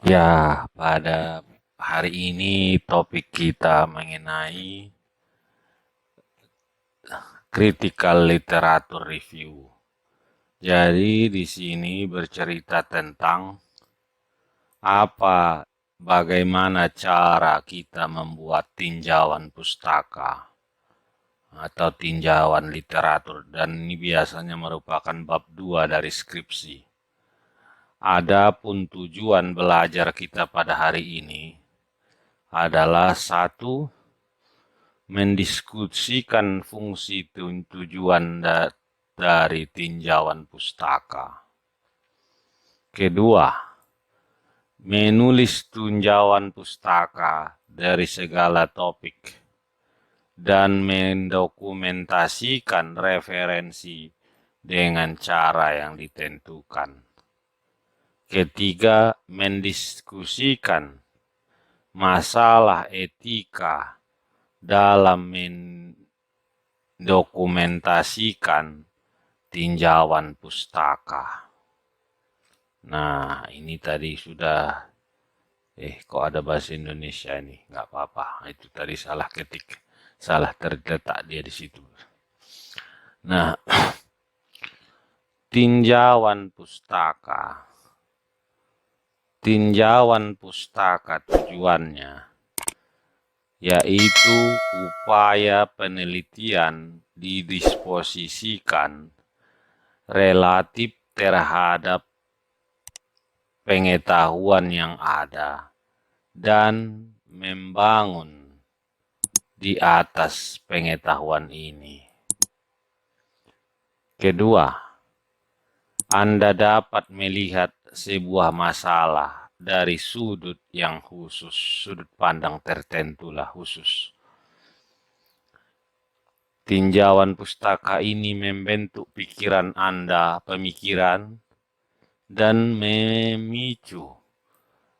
Ya, pada hari ini topik kita mengenai critical literature review. Jadi di sini bercerita tentang bagaimana cara kita membuat tinjauan pustaka atau tinjauan literatur, dan ini biasanya merupakan bab 2 dari skripsi. Adapun tujuan belajar kita pada hari ini adalah satu, mendiskusikan fungsi tujuan dari tinjauan pustaka. Kedua, menulis tinjauan pustaka dari segala topik dan mendokumentasikan referensi dengan cara yang ditentukan. Ketiga, mendiskusikan masalah etika dalam mendokumentasikan tinjauan pustaka. Nah, ini tadi sudah, kok ada bahasa Indonesia ini? Nggak apa-apa, itu tadi salah ketik, salah terletak dia di situ. Nah, tinjauan pustaka. Tinjauan pustaka tujuannya yaitu upaya penelitian didisposisikan relatif terhadap pengetahuan yang ada dan membangun di atas pengetahuan ini. Kedua, Anda dapat melihat sebuah masalah dari sudut yang khusus, sudut pandang tertentulah khusus. Tinjauan pustaka ini membentuk pikiran Anda, pemikiran, dan memicu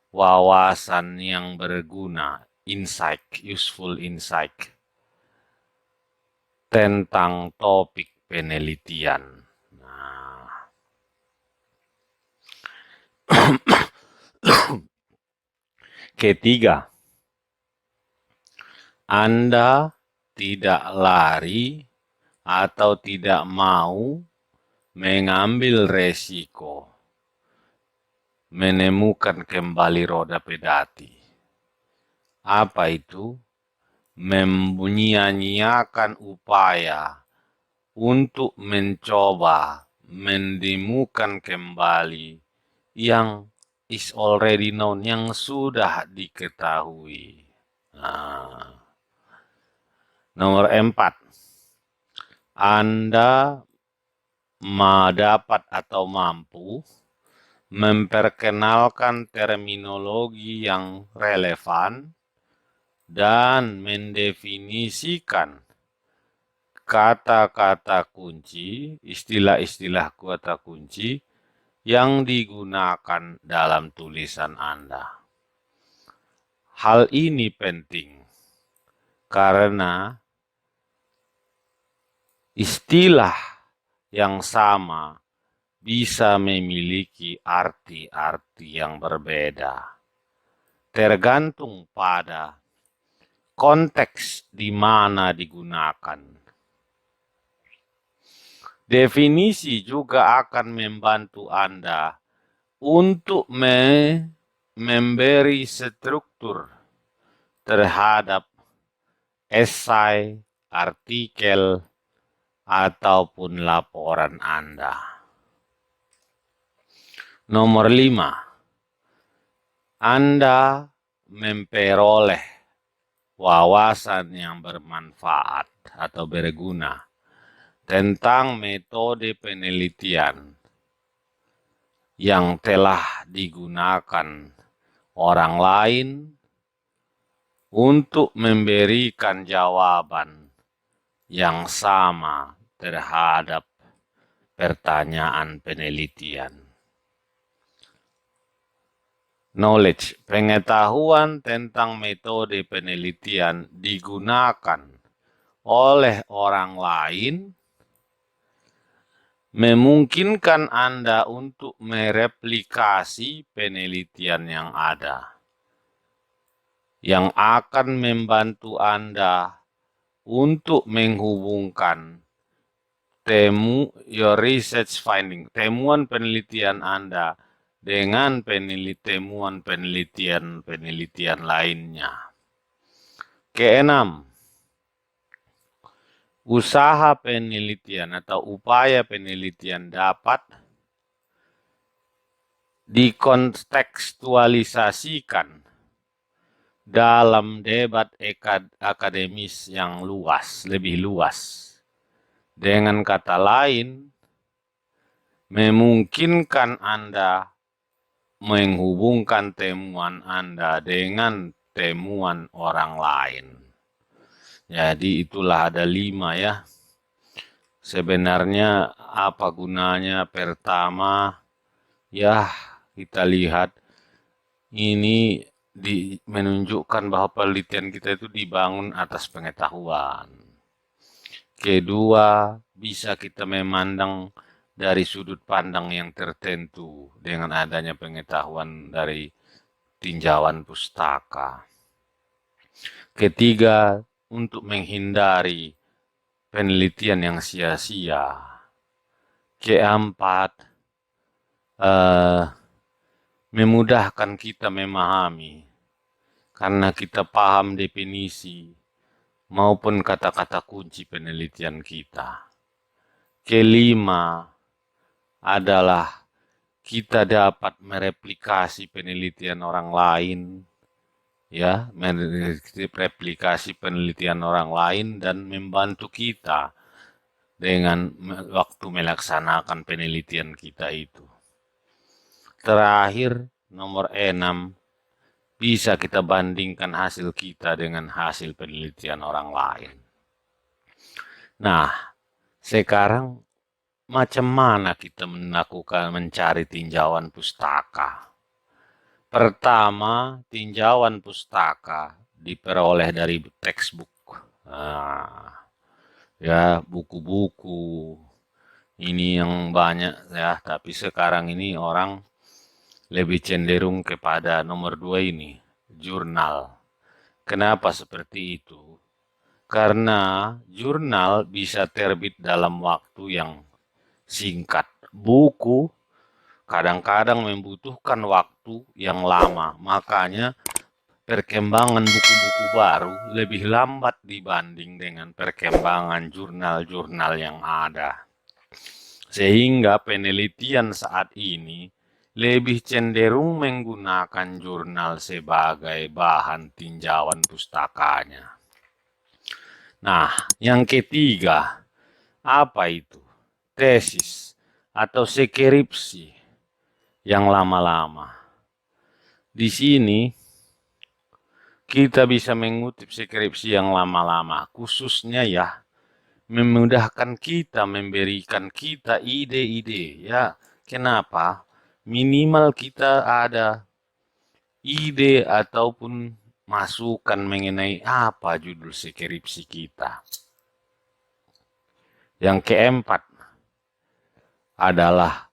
wawasan yang berguna, insight, useful insight, tentang topik penelitian. Nah, ketiga, Anda tidak lari atau tidak mau mengambil resiko menemukan kembali roda pedati. Apa itu? Menyia-nyiakan upaya untuk mencoba menemukan kembali yang is already known, yang sudah diketahui. Nah, nomor 4. Anda dapat atau mampu memperkenalkan terminologi yang relevan dan mendefinisikan kata-kata kunci, istilah-istilah kata kunci yang digunakan dalam tulisan Anda. Hal ini penting karena istilah yang sama bisa memiliki arti-arti yang berbeda, tergantung pada konteks di mana digunakan. Definisi juga akan membantu Anda untuk memberi struktur terhadap esai, artikel, ataupun laporan Anda. Nomor 5. Anda memperoleh wawasan yang bermanfaat atau berguna tentang metode penelitian yang telah digunakan orang lain untuk memberikan jawaban yang sama terhadap pertanyaan penelitian. Knowledge, pengetahuan tentang metode penelitian digunakan oleh orang lain memungkinkan Anda untuk mereplikasi penelitian yang ada, yang akan membantu Anda untuk menghubungkan your research finding, temuan penelitian Anda dengan temuan penelitian lainnya. Keenam, usaha penelitian atau upaya penelitian dapat dikontekstualisasikan dalam debat akademis yang lebih luas. Dengan kata lain, memungkinkan Anda menghubungkan temuan Anda dengan temuan orang lain. Jadi itulah ada 5 ya. Sebenarnya apa gunanya? Pertama, ya kita lihat ini menunjukkan bahwa penelitian kita itu dibangun atas pengetahuan. Kedua, bisa kita memandang dari sudut pandang yang tertentu dengan adanya pengetahuan dari tinjauan pustaka. Ketiga, untuk menghindari penelitian yang sia-sia. Keempat, memudahkan kita memahami karena kita paham definisi maupun kata-kata kunci penelitian kita. Kelima adalah kita dapat mereplikasi penelitian orang lain, ya, mereplikasi penelitian orang lain dan membantu kita dengan waktu melaksanakan penelitian kita itu. Terakhir, nomor 6, bisa kita bandingkan hasil kita dengan hasil penelitian orang lain. Nah, sekarang macam mana kita mencari tinjauan pustaka? Pertama, tinjauan pustaka diperoleh dari textbook. Ya, buku-buku. Ini yang banyak ya, tapi sekarang ini orang lebih cenderung kepada nomor 2 ini, jurnal. Kenapa seperti itu? Karena jurnal bisa terbit dalam waktu yang singkat. Buku kadang-kadang membutuhkan waktu yang lama. Makanya perkembangan buku-buku baru lebih lambat dibanding dengan perkembangan jurnal-jurnal yang ada. Sehingga penelitian saat ini lebih cenderung menggunakan jurnal sebagai bahan tinjauan pustakanya. Nah, yang ketiga, apa itu? Tesis atau skripsi yang lama-lama. Di sini kita bisa mengutip skripsi yang lama-lama, khususnya ya memudahkan kita, memberikan kita ide-ide ya. Kenapa? Minimal kita ada ide ataupun masukan mengenai apa judul skripsi kita. Yang keempat adalah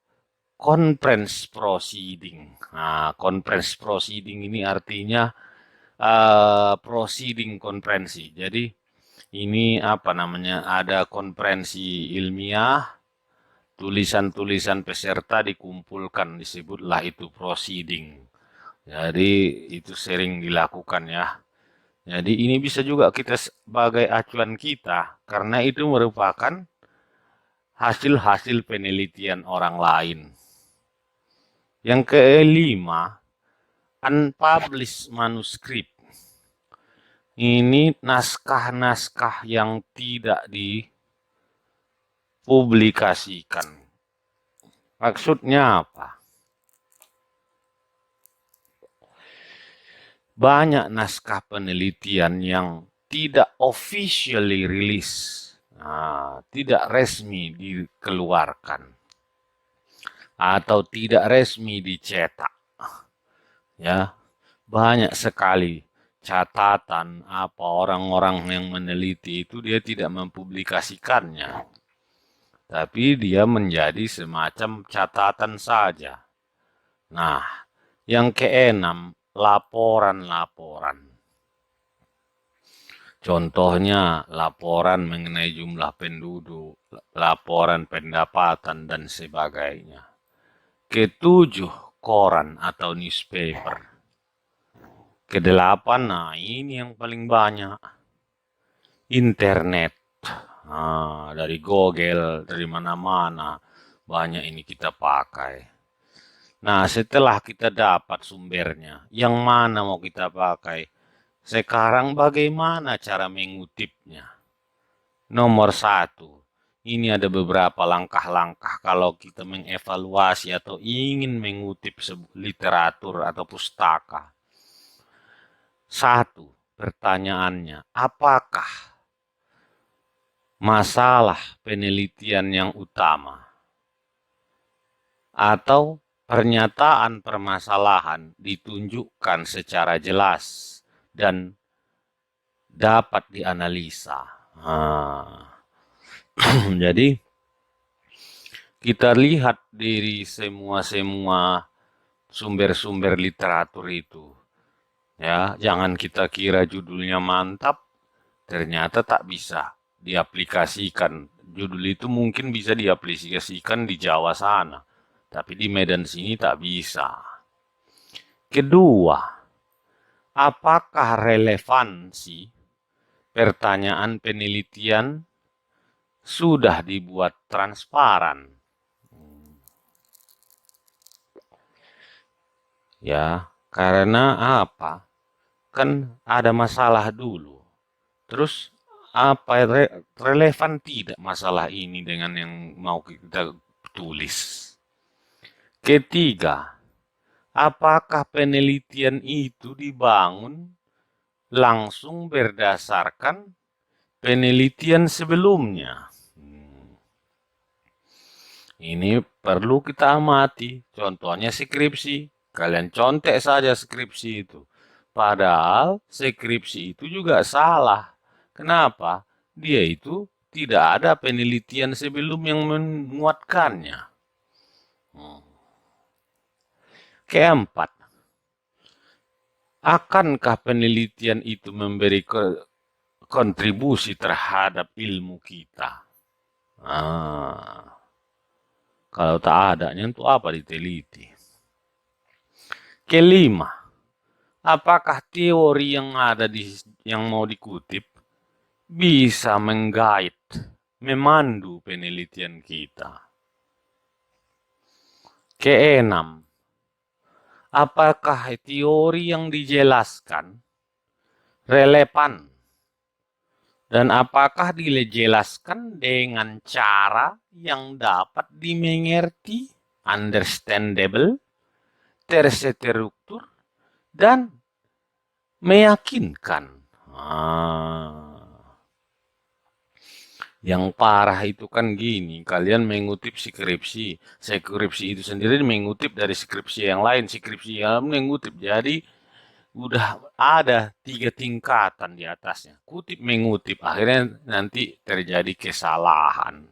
conference proceeding. Nah, conference proceeding ini artinya proceeding konferensi. Jadi ini apa namanya? Ada konferensi ilmiah, tulisan-tulisan peserta dikumpulkan, disebutlah itu proceeding. Jadi itu sering dilakukan ya. Jadi ini bisa juga kita sebagai acuan kita karena itu merupakan hasil-hasil penelitian orang lain. Yang kelima, unpublished manuscript. Ini naskah-naskah yang tidak dipublikasikan. Maksudnya apa? Banyak naskah penelitian yang tidak officially release, tidak resmi dikeluarkan, atau tidak resmi dicetak. Ya, banyak sekali catatan apa orang-orang yang meneliti itu dia tidak mempublikasikannya. tapi dia menjadi semacam catatan saja. Nah, yang keenam, laporan-laporan. Contohnya laporan mengenai jumlah penduduk, laporan pendapatan, dan sebagainya. Ketujuh, koran atau newspaper. Kedelapan, nah ini yang paling banyak. Internet. Nah, dari Google, dari mana-mana. Banyak ini kita pakai. Nah, setelah kita dapat sumbernya, yang mana mau kita pakai? Sekarang bagaimana cara mengutipnya? Nomor satu, ini ada beberapa langkah-langkah kalau kita mengevaluasi atau ingin mengutip literatur atau pustaka. Satu, pertanyaannya, apakah masalah penelitian yang utama atau pernyataan permasalahan ditunjukkan secara jelas dan dapat dianalisa. Jadi kita lihat dari semua sumber-sumber literatur itu. Ya, jangan kita kira judulnya mantap, ternyata tak bisa diaplikasikan. Judul itu mungkin bisa diaplikasikan di Jawa sana, tapi di Medan sini tak bisa. Kedua, apakah relevansi pertanyaan penelitian sudah dibuat transparan? Ya, karena apa? Kan ada masalah dulu. Terus apa relevan tidak masalah ini dengan yang mau kita tulis? Ketiga, apakah penelitian itu dibangun langsung berdasarkan penelitian sebelumnya? Ini perlu kita amati. Contohnya skripsi. Kalian contek saja skripsi itu. Padahal skripsi itu juga salah. Kenapa? Dia itu tidak ada penelitian sebelum yang menguatkannya. Keempat, akankah penelitian itu memberi kontribusi terhadap ilmu kita? Kalau tak adanya untuk apa diteliti? Kelima, apakah teori yang ada yang mau dikutip bisa menggait, memandu penelitian kita? Keenam, apakah teori yang dijelaskan relevan dan apakah dijelaskan dengan cara yang dapat dimengerti, understandable, terstruktur, dan meyakinkan. Yang parah itu kan gini, kalian mengutip skripsi itu sendiri mengutip dari skripsi yang lain, skripsi yang mengutip, jadi udah ada 3 tingkatan di atasnya. Kutip mengutip, akhirnya nanti terjadi kesalahan.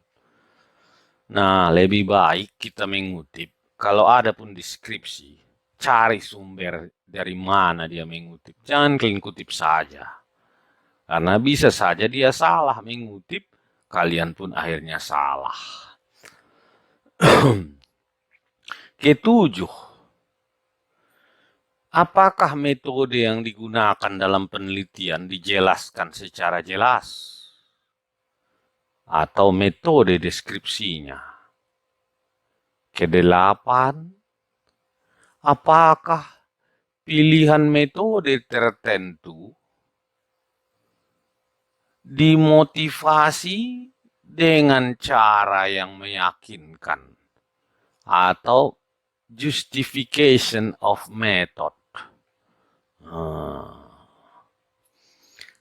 Nah, lebih baik kita mengutip. Kalau ada pun deskripsi, cari sumber dari mana dia mengutip. Jangan kalian kutip saja. Karena bisa saja dia salah mengutip, kalian pun akhirnya salah. Ketujuh, apakah metode yang digunakan dalam penelitian dijelaskan secara jelas? Atau metode deskripsinya? Kedelapan, apakah pilihan metode tertentu dimotivasi dengan cara yang meyakinkan atau justification of method?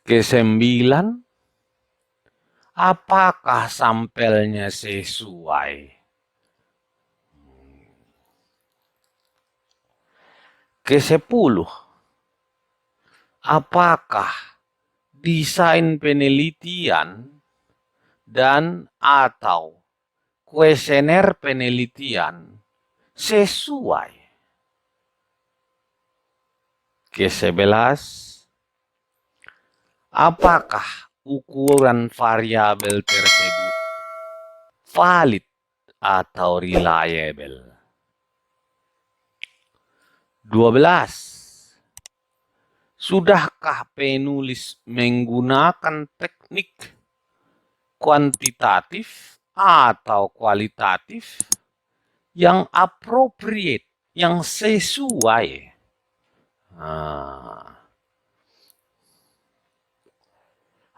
Kesembilan, apakah sampelnya sesuai? Kesepuluh, apakah desain penelitian dan atau kuesioner penelitian sesuai. Ke-11, apakah ukuran variabel tersebut valid atau reliable? 12, sudahkah penulis menggunakan teknik kuantitatif atau kualitatif yang appropriate, yang sesuai?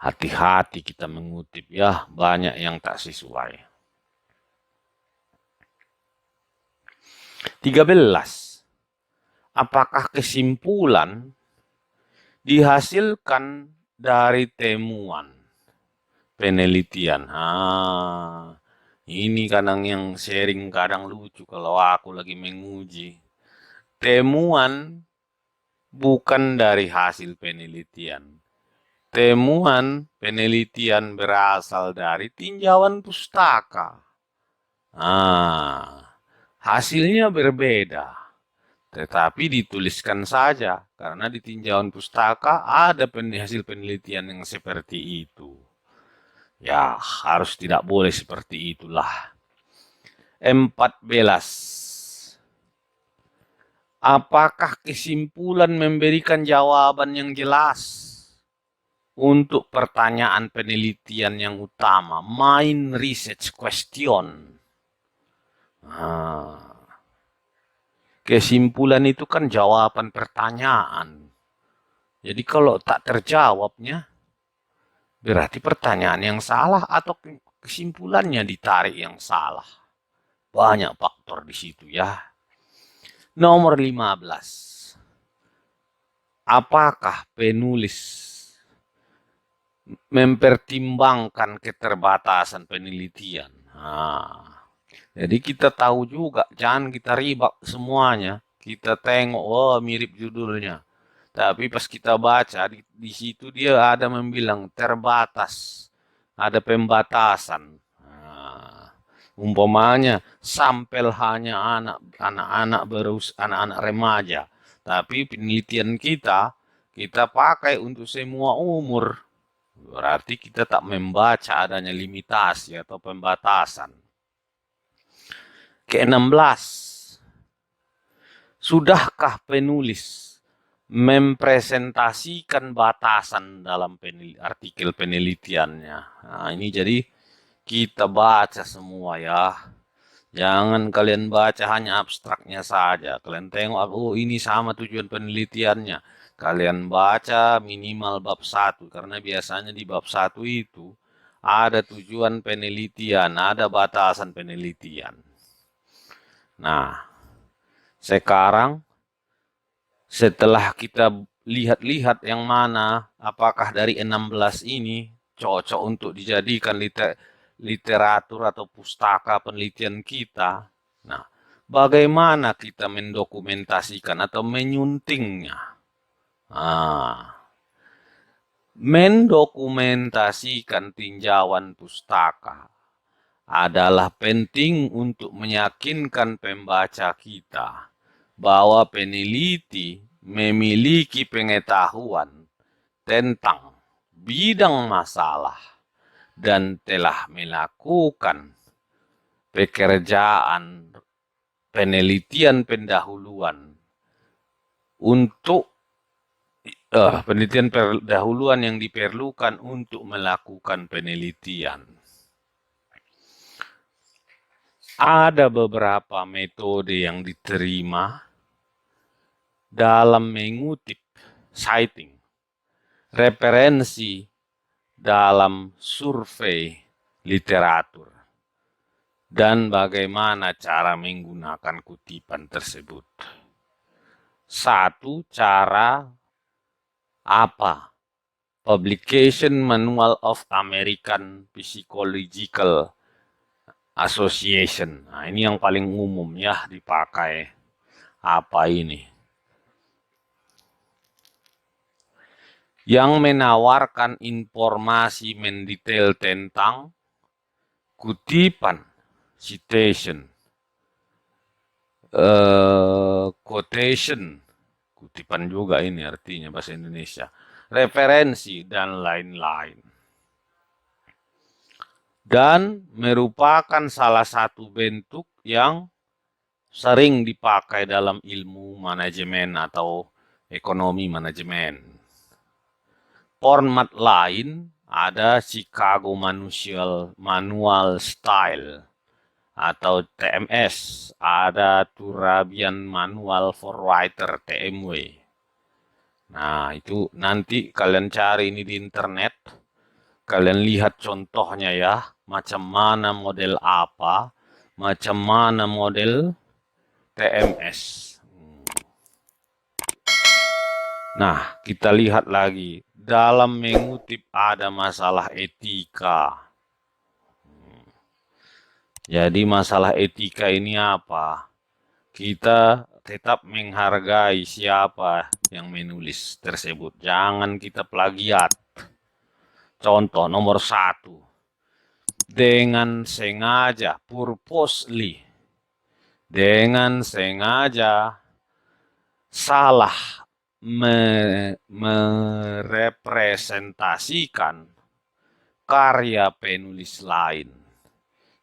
Hati-hati kita mengutip ya, banyak yang tak sesuai. 13, apakah kesimpulan dihasilkan dari temuan penelitian? Ini kadang yang sharing kadang lucu kalau aku lagi menguji. Temuan bukan dari hasil penelitian. Temuan penelitian berasal dari tinjauan pustaka. Hasilnya berbeda, tetapi dituliskan saja karena di tinjauan pustaka ada hasil penelitian yang seperti itu. Ya, harus tidak boleh seperti itulah. 14, apakah kesimpulan memberikan jawaban yang jelas untuk pertanyaan penelitian yang utama, main research question? Kesimpulan itu kan jawaban pertanyaan. Jadi kalau tak terjawabnya, berarti pertanyaan yang salah atau kesimpulannya ditarik yang salah. Banyak faktor di situ ya. Nomor 15. Apakah penulis mempertimbangkan keterbatasan penelitian? Jadi kita tahu juga, jangan kita ribak semuanya. Kita tengok, mirip judulnya. Tapi pas kita baca, di situ dia ada membilang terbatas. Ada pembatasan. Umpamanya, sampel hanya anak-anak anak-anak remaja. Tapi penelitian kita pakai untuk semua umur. Berarti kita tak membaca adanya limitasi atau pembatasan. Ke-16, sudahkah penulis mempresentasikan batasan dalam artikel penelitiannya? Ini jadi kita baca semua ya. Jangan kalian baca hanya abstraknya saja. Kalian tengok, ini sama tujuan penelitiannya. Kalian baca minimal bab 1, karena biasanya di bab 1 itu ada tujuan penelitian, ada batasan penelitian. Nah, sekarang setelah kita lihat-lihat yang mana, apakah dari 16 ini cocok untuk dijadikan literatur atau pustaka penelitian kita. Nah, bagaimana kita mendokumentasikan atau menyuntingnya? Mendokumentasikan tinjauan pustaka adalah penting untuk meyakinkan pembaca kita bahwa peneliti memiliki pengetahuan tentang bidang masalah dan telah melakukan pekerjaan penelitian pendahuluan yang diperlukan untuk melakukan penelitian. Ada beberapa metode yang diterima dalam mengutip citing, referensi dalam survei literatur, dan bagaimana cara menggunakan kutipan tersebut. 1, cara apa? Publication Manual of American Psychological Association. Nah, ini yang paling umum ya dipakai. Apa ini? Yang menawarkan informasi mendetail tentang kutipan citation, quotation, kutipan juga ini artinya bahasa Indonesia, referensi, dan lain-lain. Dan merupakan salah satu bentuk yang sering dipakai dalam ilmu manajemen atau ekonomi manajemen. Format lain ada Chicago Manual Style atau TMS, ada Turabian Manual for Writer TMW. Nah, itu nanti kalian cari ini di internet, kalian lihat contohnya ya, macam mana model apa, macam mana model TMS. Nah, kita lihat lagi. Dalam mengutip ada masalah etika. Jadi masalah etika ini apa? Kita tetap menghargai siapa yang menulis tersebut. Jangan kita plagiat. Contoh nomor 1. Dengan sengaja, purposely. Dengan sengaja salah merepresentasikan karya penulis lain,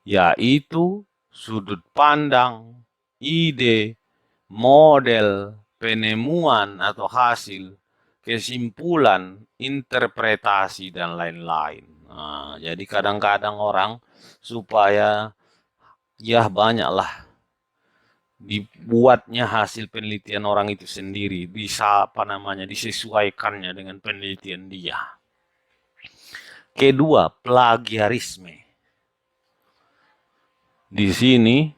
yaitu sudut pandang, ide, model, penemuan atau hasil, kesimpulan, interpretasi, dan lain-lain. Nah, jadi kadang-kadang orang supaya ya banyaklah dibuatnya hasil penelitian orang itu sendiri, bisa disesuaikannya dengan penelitian dia. Kedua, plagiarisme. Di sini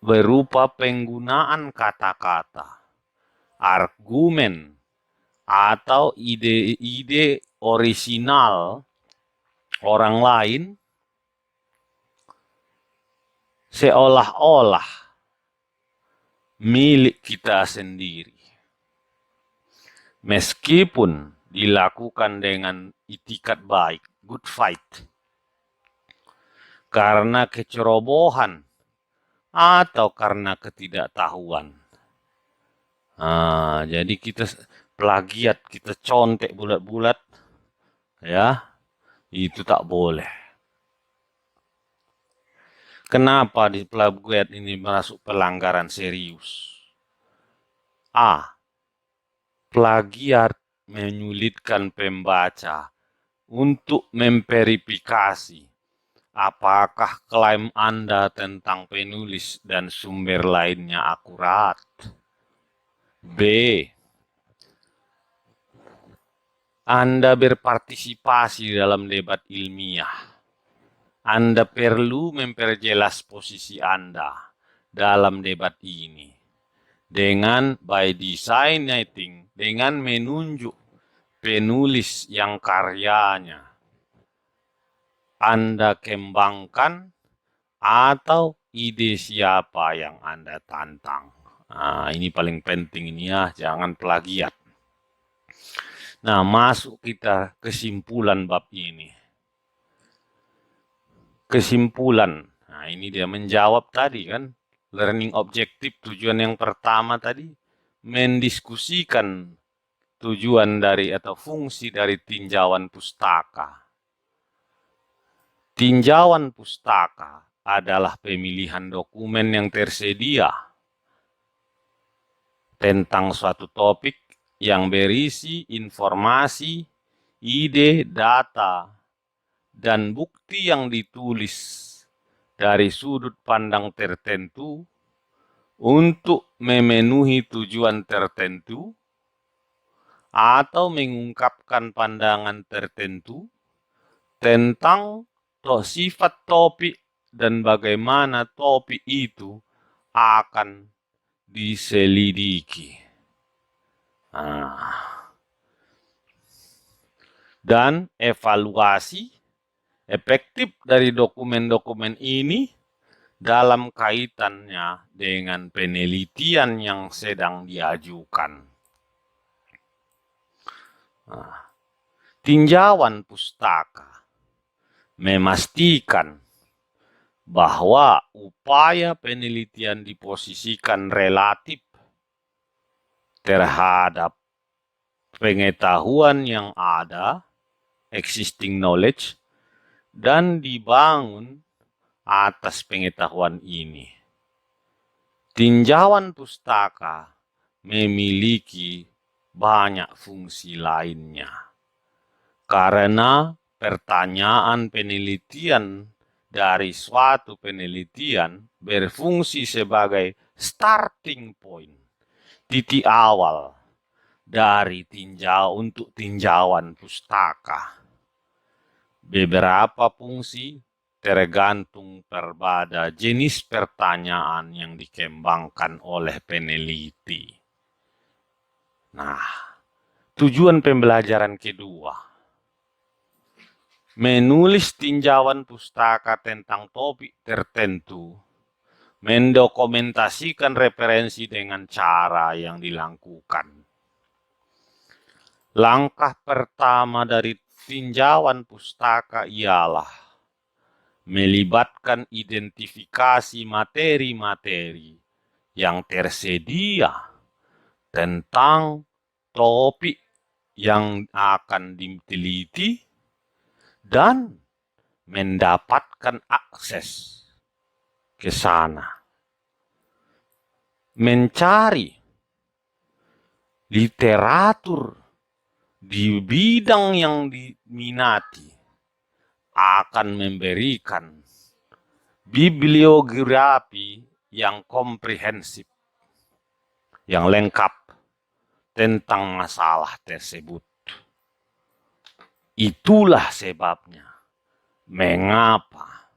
berupa penggunaan kata-kata, argumen, atau ide-ide orisinal orang lain seolah-olah milik kita sendiri. Meskipun dilakukan dengan itikat baik, good fight, karena kecerobohan atau karena ketidaktahuan. Nah, jadi kita plagiat, kita contek bulat-bulat, ya, itu tak boleh. Kenapa di plagiat ini masuk pelanggaran serius? A. Plagiat menyulitkan pembaca untuk memverifikasi apakah klaim Anda tentang penulis dan sumber lainnya akurat. B. Anda berpartisipasi dalam debat ilmiah. Anda perlu memperjelas posisi Anda dalam debat ini dengan by designating, dengan menunjuk penulis yang karyanya Anda kembangkan atau ide siapa yang Anda tantang. Nah, ini paling penting ini ya, jangan plagiat. Nah, masuk kita kesimpulan bab ini. Kesimpulan. Nah, ini dia menjawab tadi kan. Learning objektif tujuan yang pertama tadi mendiskusikan tujuan dari atau fungsi dari tinjauan pustaka. Tinjauan pustaka adalah pemilihan dokumen yang tersedia tentang suatu topik yang berisi informasi, ide, data, dan bukti yang ditulis dari sudut pandang tertentu untuk memenuhi tujuan tertentu atau mengungkapkan pandangan tertentu tentang sifat topik dan bagaimana topik itu akan diselidiki. Dan evaluasi efektif dari dokumen-dokumen ini dalam kaitannya dengan penelitian yang sedang diajukan. Tinjauan pustaka memastikan bahwa upaya penelitian diposisikan relatif terhadap pengetahuan yang ada, existing knowledge, dan dibangun atas pengetahuan ini. Tinjauan pustaka memiliki banyak fungsi lainnya, karena pertanyaan penelitian dari suatu penelitian berfungsi sebagai starting point, titik awal dari untuk tinjauan pustaka. Beberapa fungsi tergantung pada jenis pertanyaan yang dikembangkan oleh peneliti. Nah, tujuan pembelajaran kedua, menulis tinjauan pustaka tentang topik tertentu, mendokumentasikan referensi dengan cara yang dilakukan. Langkah pertama dari tinjauan pustaka ialah melibatkan identifikasi materi-materi yang tersedia tentang topik yang akan diteliti dan mendapatkan akses ke sana. Mencari literatur di bidang yang diminati akan memberikan bibliografi yang komprehensif, yang lengkap tentang masalah tersebut. Itulah sebabnya mengapa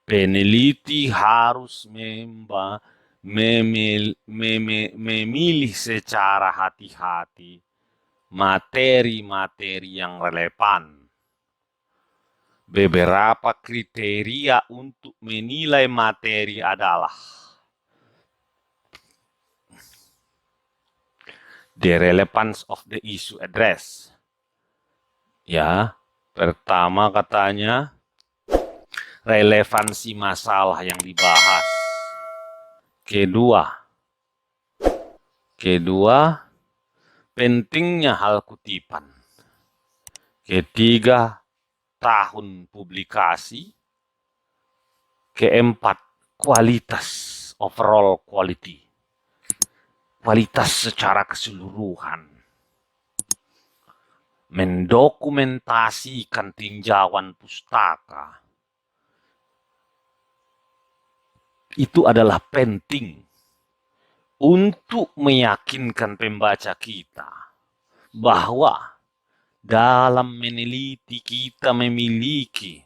peneliti harus memilih secara hati-hati materi-materi yang relevan. Beberapa kriteria untuk menilai materi adalah the relevance of the issue address. Ya, pertama katanya relevansi masalah yang dibahas. Kedua, pentingnya hal kutipan. Ketiga, tahun publikasi. Keempat, kualitas, overall quality. Kualitas secara keseluruhan. Mendokumentasikan tinjauan pustaka itu adalah penting untuk meyakinkan pembaca kita bahwa dalam meneliti kita memiliki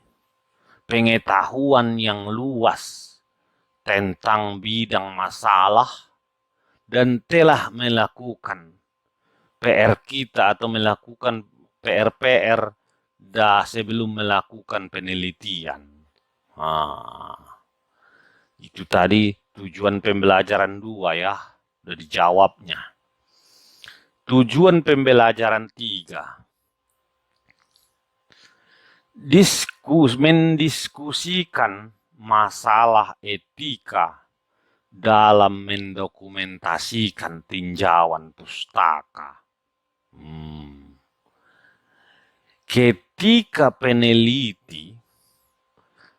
pengetahuan yang luas tentang bidang masalah dan telah melakukan PR kita atau melakukan PR-PR sebelum melakukan penelitian. Itu tadi tujuan pembelajaran 2 ya, udah dijawabnya. Tujuan pembelajaran 3, mendiskusikan masalah etika dalam mendokumentasikan tinjauan pustaka. Ketika peneliti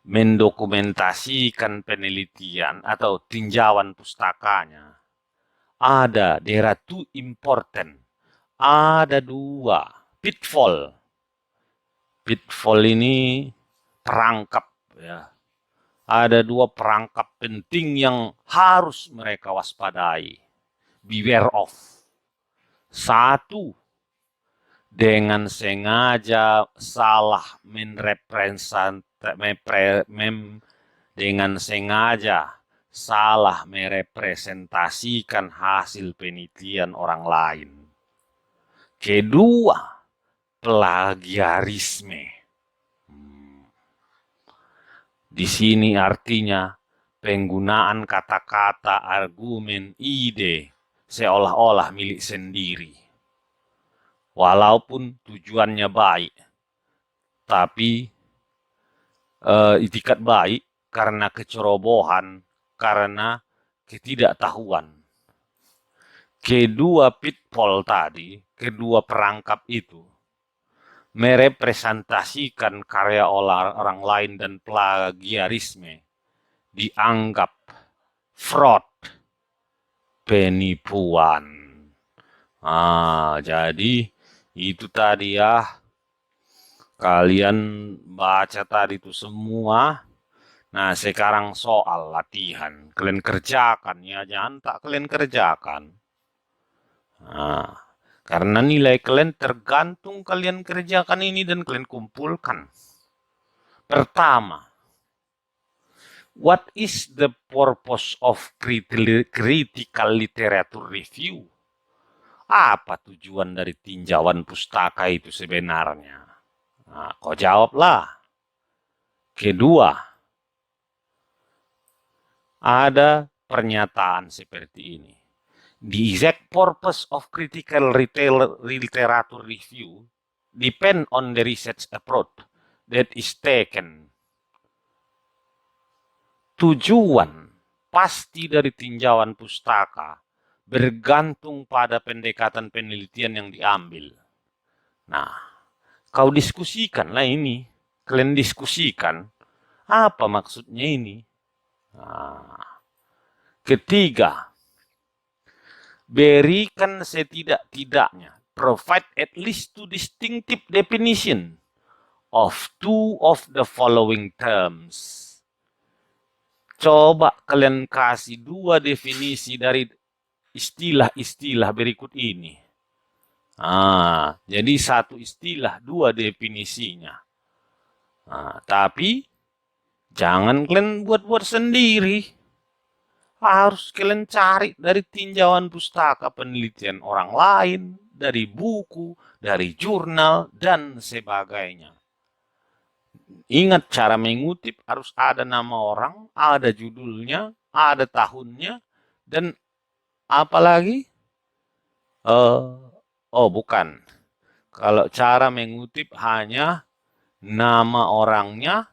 mendokumentasikan penelitian atau tinjauan pustakanya, there are two important. Ada 2 pitfall. Pitfall ini perangkap ya. Ada 2 perangkap penting yang harus mereka waspadai. Beware of. 1, dengan sengaja salah merepresentasikan hasil penelitian orang lain. Kedua, plagiarisme. Di sini artinya penggunaan kata-kata, argumen, ide seolah-olah milik sendiri. Walaupun tujuannya baik, tapi itikat baik, karena kecerobohan, karena ketidaktahuan. Kedua pitfall tadi, kedua perangkap itu, merepresentasikan karya orang lain dan plagiarisme dianggap fraud, penipuan. Jadi itu tadi ya, kalian baca tadi itu semua. Nah, sekarang soal latihan. Kalian kerjakan ya, jangan tak kalian kerjakan. Nah, karena nilai kalian tergantung kalian kerjakan ini dan kalian kumpulkan. Pertama, what is the purpose of critical literature review? Apa tujuan dari tinjauan pustaka itu sebenarnya? Nah, kau jawablah. Kedua, ada pernyataan seperti ini. The exact purpose of critical literature review depend on the research approach that is taken. Tujuan pasti dari tinjauan pustaka bergantung pada pendekatan penelitian yang diambil. Nah, kau diskusikanlah ini. Kalian diskusikan apa maksudnya ini. Nah, ketiga, berikan setidak-tidaknya, provide at least two distinctive definition of two of the following terms. Coba kalian kasih dua definisi dari istilah-istilah berikut ini. Jadi satu istilah, dua definisinya. Tapi jangan kalian buat-buat sendiri. Harus kalian cari dari tinjauan pustaka penelitian orang lain, dari buku, dari jurnal, dan sebagainya. Ingat cara mengutip harus ada nama orang, ada judulnya, ada tahunnya, dan apalagi? Bukan. Kalau cara mengutip hanya nama orangnya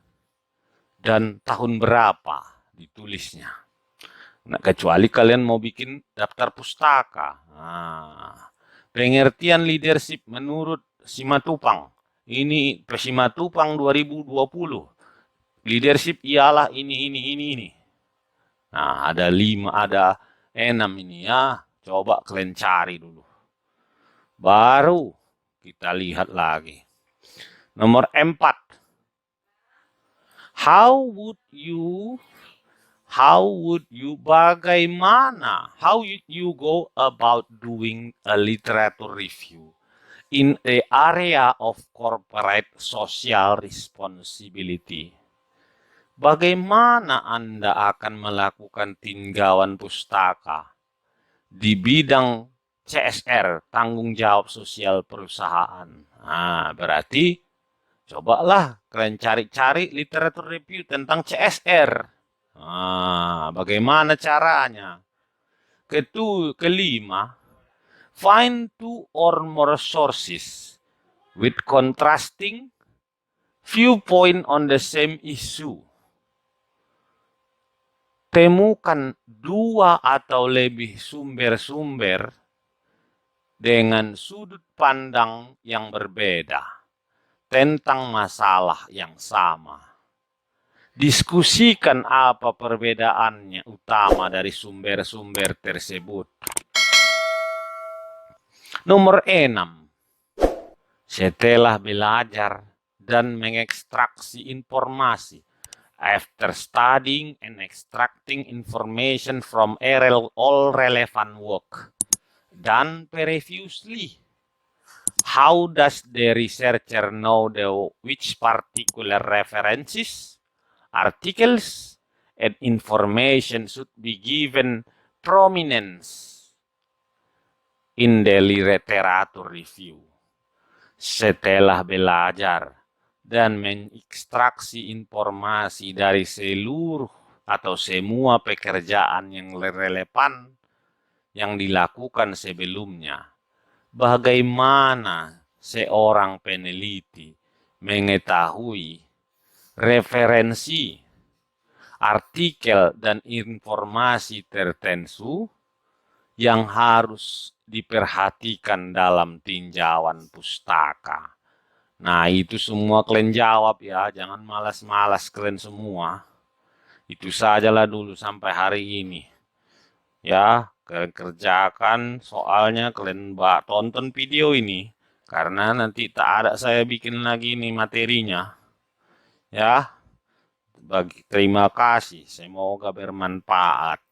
dan tahun berapa ditulisnya. Nah, kecuali kalian mau bikin daftar pustaka. Pengertian leadership menurut Simatupang. Ini Simatupang 2020. Leadership ialah ini. Nah, ada 5, ada 6 ini ya. Coba kalian cari dulu. Baru kita lihat lagi. Nomor 4. How would you go about doing a literature review in the area of corporate social responsibility? Bagaimana Anda akan melakukan tinjauan pustaka di bidang CSR, tanggung jawab sosial perusahaan? Berarti cobalah kalian cari-cari literatur review tentang CSR. Bagaimana caranya? Kelima, find two or more sources with contrasting viewpoint on the same issue. Temukan 2 atau lebih sumber-sumber dengan sudut pandang yang berbeda tentang masalah yang sama. Diskusikan apa perbedaannya utama dari sumber-sumber tersebut. Nomor 6. Setelah belajar dan mengekstraksi informasi, after studying and extracting information from all relevant work done previously, how does the researcher know which particular references, articles, and information should be given prominence in the literature review? Setelah belajar dan mengekstraksi informasi dari seluruh atau semua pekerjaan yang relevan yang dilakukan sebelumnya, bagaimana seorang peneliti mengetahui referensi, artikel dan informasi tertentu yang harus diperhatikan dalam tinjauan pustaka. Nah, itu semua kalian jawab ya, jangan malas-malas kalian semua. Itu sajalah dulu sampai hari ini. Ya, kalian kerjakan soalnya kalian tonton video ini. Karena nanti tak ada saya bikin lagi nih materinya. Ya, terima kasih. Semoga bermanfaat.